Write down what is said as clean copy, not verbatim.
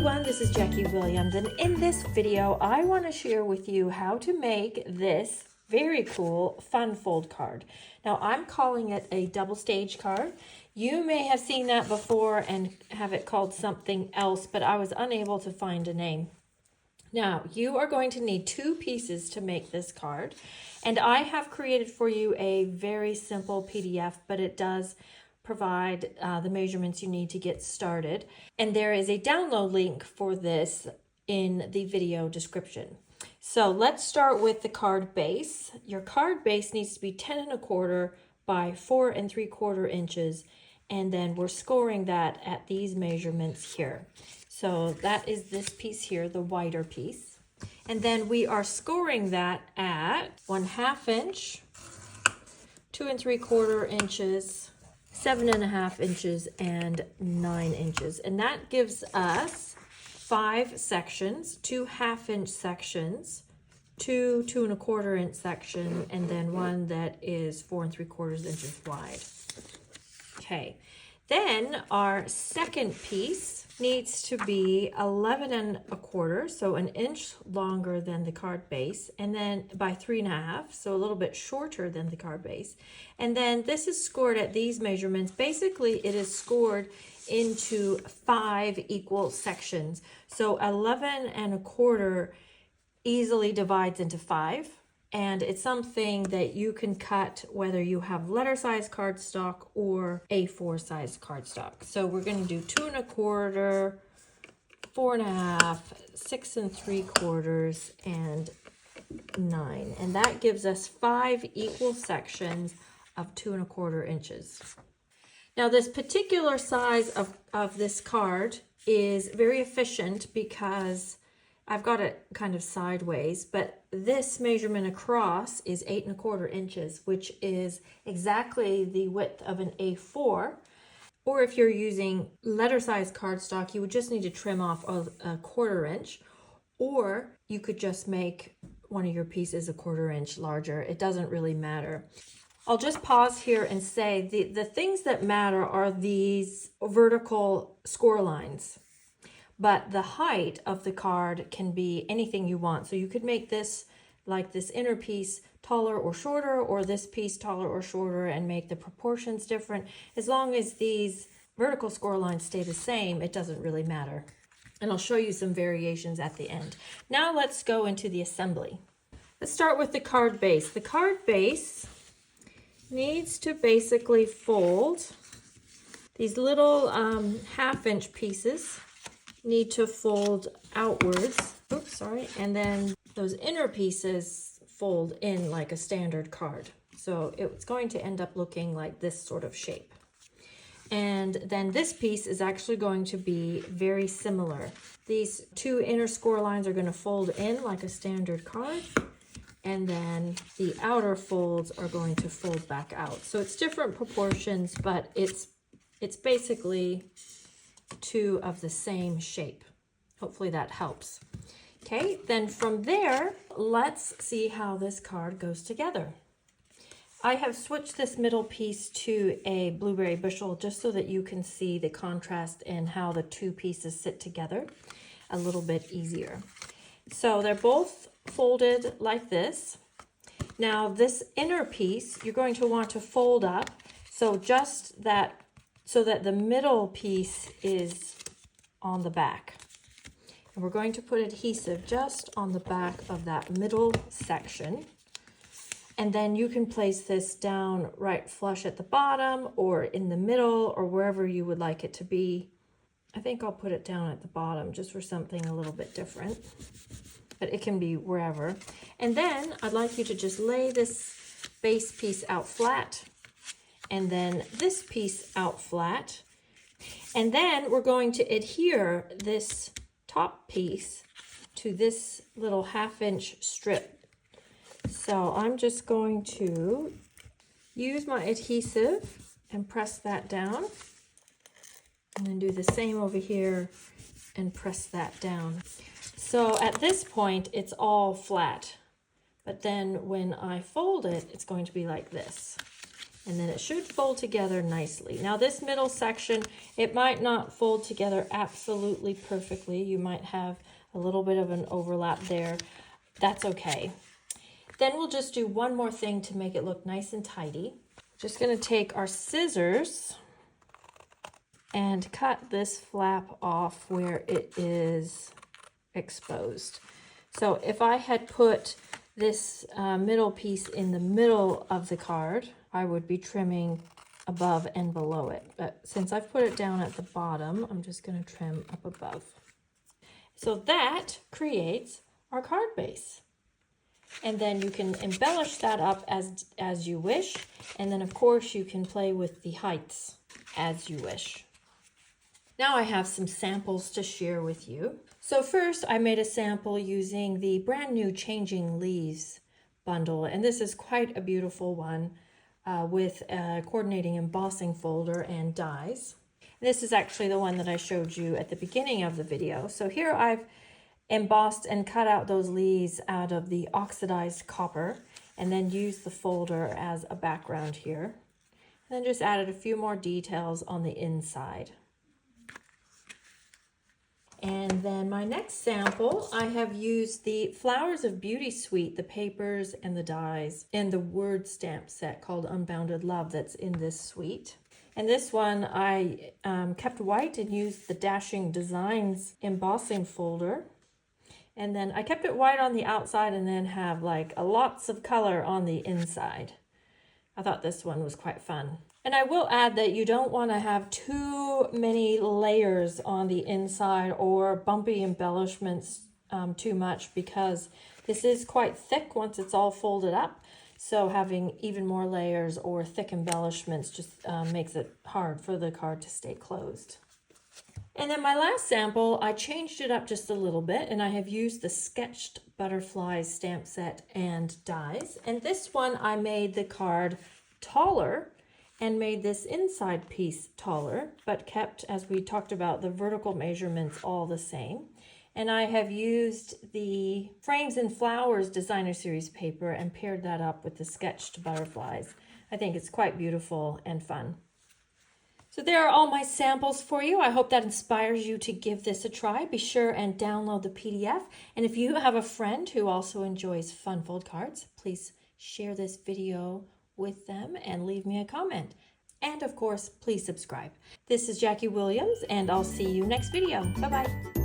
everyone, this is Jackie Williams, and in this video I want to share with you how to make this very cool fun fold card. Now I'm calling it a double stage card. You may have seen that before and have it called something else, but I was unable to find a name. Now you are going to need two pieces to make this card, and I have created for you a very simple PDF, but it does provide the measurements you need to get started. And there is a download link for this in the video description. So let's start with the card base. Your card base needs to be 10 1/4 by 4 3/4 inches. And then we're scoring that at these measurements here. So that is this piece here, the wider piece. And then we are scoring that at 1/2 inch, 2 3/4 inches, 7 1/2 inches, and 9 inches. And that gives us 5 sections, 2 1/2 inch sections, 2 2 1/4 inch section, and then one that is 4 3/4 inches wide. Okay, then our second piece needs to be 11 1/4, so an inch longer than the card base, and then by 3 1/2, so a little bit shorter than the card base. And then this is scored at these measurements. Basically, it is scored into 5 equal sections. So 11 1/4 easily divides into 5. And it's something that you can cut whether you have letter size cardstock or A4 size cardstock. So we're going to do 2 1/4, 4 1/2, 6 3/4, and 9. And that gives us 5 equal sections of 2 1/4 inches. Now this particular size of this card is very efficient because I've got it kind of sideways, but this measurement across is 8 1/4 inches, which is exactly the width of an A4. Or if you're using letter size cardstock, you would just need to trim off a 1/4 inch, or you could just make one of your pieces a 1/4 inch larger. It doesn't really matter. I'll just pause here and say the things that matter are these vertical score lines. But the height of the card can be anything you want. So you could make this, like this inner piece, taller or shorter, or this piece taller or shorter, and make the proportions different. As long as these vertical score lines stay the same, it doesn't really matter. And I'll show you some variations at the end. Now let's go into the assembly. Let's start with the card base. The card base needs to basically fold. These little 1/2 inch pieces need to fold outwards. Oops, sorry. And then those inner pieces fold in like a standard card. So it's going to end up looking like this sort of shape. And then this piece is actually going to be very similar. These two inner score lines are going to fold in like a standard card. And then the outer folds are going to fold back out. So it's different proportions, but it's basically two of the same shape. Hopefully that helps. Okay, then from there, let's see how this card goes together. I have switched this middle piece to a blueberry bushel just so that you can see the contrast and how the two pieces sit together a little bit easier. So they're both folded like this. Now this inner piece, you're going to want to fold up so just that so that the middle piece is on the back. And we're going to put adhesive just on the back of that middle section. And then you can place this down right flush at the bottom or in the middle or wherever you would like it to be. I think I'll put it down at the bottom just for something a little bit different, but it can be wherever. And then I'd like you to just lay this base piece out flat, and then this piece out flat. And then we're going to adhere this top piece to this little 1/2 inch strip. So I'm just going to use my adhesive and press that down. And then do the same over here and press that down. So at this point, it's all flat. But then when I fold it, it's going to be like this. And then it should fold together nicely. Now this middle section, it might not fold together absolutely perfectly. You might have a little bit of an overlap there. That's okay. Then we'll just do one more thing to make it look nice and tidy. Just gonna take our scissors and cut this flap off where it is exposed. So if I had put this middle piece in the middle of the card, I would be trimming above and below it. But since I've put it down at the bottom, I'm just going to trim up above. So that creates our card base. And then you can embellish that up as you wish. And then of course you can play with the heights as you wish. Now I have some samples to share with you. So first I made a sample using the brand new Changing Leaves bundle. And this is quite a beautiful one with a coordinating embossing folder and dies. This is actually the one that I showed you at the beginning of the video. So here I've embossed and cut out those leaves out of the oxidized copper and then used the folder as a background here. And then just added a few more details on the inside. And then my next sample, I have used the Flowers of Beauty suite, the papers and the dies, and the word stamp set called Unbounded Love that's in this suite. And this one I kept white and used the Dashing Designs embossing folder. And then I kept it white on the outside and then have like lots of color on the inside. I thought this one was quite fun. And I will add that you don't want to have too many layers on the inside or bumpy embellishments too much, because this is quite thick once it's all folded up. So having even more layers or thick embellishments just makes it hard for the card to stay closed. And then my last sample, I changed it up just a little bit, and I have used the Sketched Butterflies stamp set and dies. And this one I made the card taller and made this inside piece taller, but kept, as we talked about, the vertical measurements all the same. And I have used the Frames and Flowers Designer Series paper and paired that up with the Sketched Butterflies. I think it's quite beautiful and fun. So there are all my samples for you. I hope that inspires you to give this a try. Be sure and download the PDF. And if you have a friend who also enjoys fun fold cards, please share this video with them and leave me a comment. And of course, please subscribe. This is Jackie Williams, and I'll see you next video. Bye-bye.